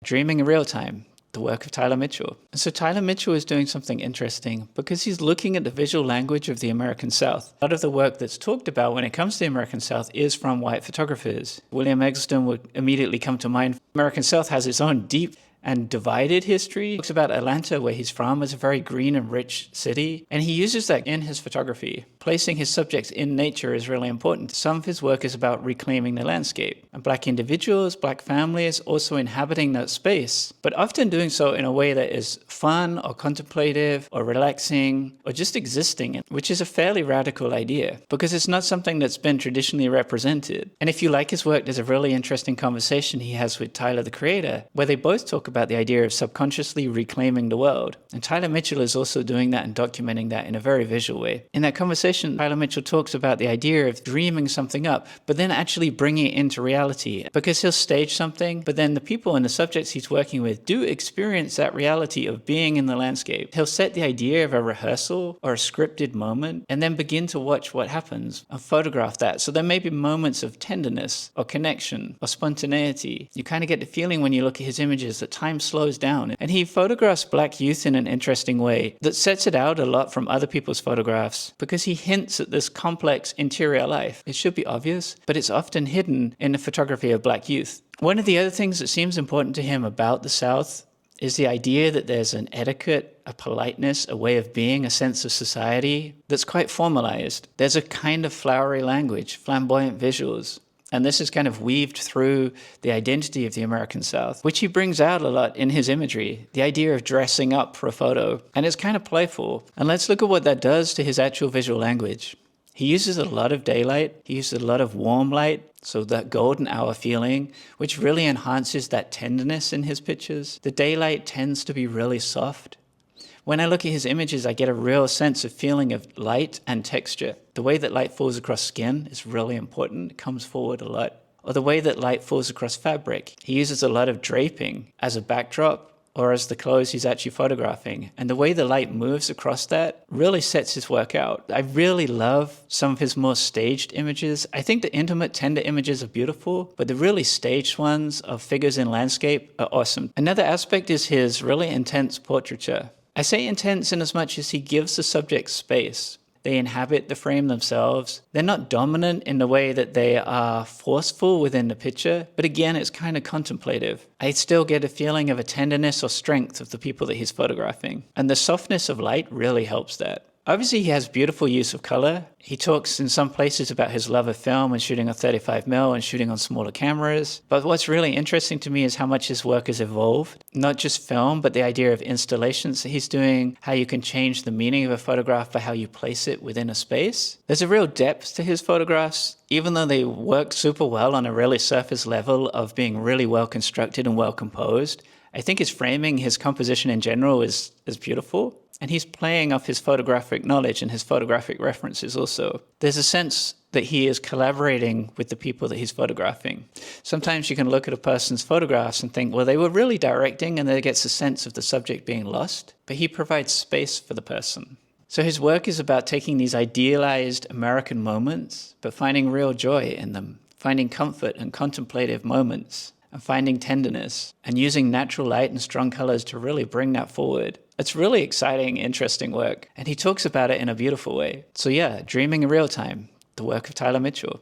Dreaming in Real Time, the work of Tyler Mitchell. And so Tyler Mitchell is doing something interesting because he's looking at the visual language of the American South. A lot of the work that's talked about when it comes to the American South is from white photographers. William Eggleston would immediately come to mind. American South has its own deep and divided history. He talks about Atlanta, where he's from, as a very green and rich city. And he uses that in his photography. Placing his subjects in nature is really important. Some of his work is about reclaiming the landscape. And Black individuals, Black families also inhabiting that space, but often doing so in a way that is fun or contemplative or relaxing or just existing, which is a fairly radical idea because it's not something that's been traditionally represented. And if you like his work, there's a really interesting conversation he has with Tyler, the creator, where they both talk about the idea of subconsciously reclaiming the world. And Tyler Mitchell is also doing that and documenting that in a very visual way. In that conversation, Tyler Mitchell talks about the idea of dreaming something up, but then actually bringing it into reality, because he'll stage something, but then the people and the subjects he's working with do experience that reality of being in the landscape. He'll set the idea of a rehearsal or a scripted moment and then begin to watch what happens and photograph that. So there may be moments of tenderness or connection or spontaneity. You kind of get the feeling when you look at his images that time slows down. And he photographs Black youth in an interesting way that sets it out a lot from other people's photographs because he hints at this complex interior life. It should be obvious, but it's often hidden in the photography of Black youth. One of the other things that seems important to him about the South is the idea that there's an etiquette, a politeness, a way of being, a sense of society that's quite formalized. There's a kind of flowery language, flamboyant visuals. And this is kind of weaved through the identity of the American South, which he brings out a lot in his imagery, the idea of dressing up for a photo. And it's kind of playful. And let's look at what that does to his actual visual language. He uses a lot of daylight. He uses a lot of warm light, so that golden hour feeling, which really enhances that tenderness in his pictures. The daylight tends to be really soft. When I look at his images, I get a real sense of feeling of light and texture. The way that light falls across skin is really important. It comes forward a lot. Or the way that light falls across fabric. He uses a lot of draping as a backdrop or as the clothes he's actually photographing. And the way the light moves across that really sets his work out. I really love some of his more staged images. I think the intimate, tender images are beautiful, but the really staged ones of figures in landscape are awesome. Another aspect is his really intense portraiture. I say intense in as much as he gives the subject space. They inhabit the frame themselves. They're not dominant in the way that they are forceful within the picture, but again, it's kind of contemplative. I still get a feeling of a tenderness or strength of the people that he's photographing. And the softness of light really helps that. Obviously, he has beautiful use of color. He talks in some places about his love of film and shooting on 35mm and shooting on smaller cameras. But what's really interesting to me is how much his work has evolved. Not just film, but the idea of installations that he's doing, how you can change the meaning of a photograph by how you place it within a space. There's a real depth to his photographs, even though they work super well on a really surface level of being really well constructed and well composed. I think his framing, his composition in general is beautiful. And he's playing off his photographic knowledge and his photographic references also. There's a sense that he is collaborating with the people that he's photographing. Sometimes you can look at a person's photographs and think, well, they were really directing, and there gets a sense of the subject being lost. But he provides space for the person. So his work is about taking these idealized American moments, but finding real joy in them, finding comfort and contemplative moments, and finding tenderness, and using natural light and strong colors to really bring that forward. It's really exciting, interesting work, and he talks about it in a beautiful way. So yeah, Dreaming in Real Time, the work of Tyler Mitchell.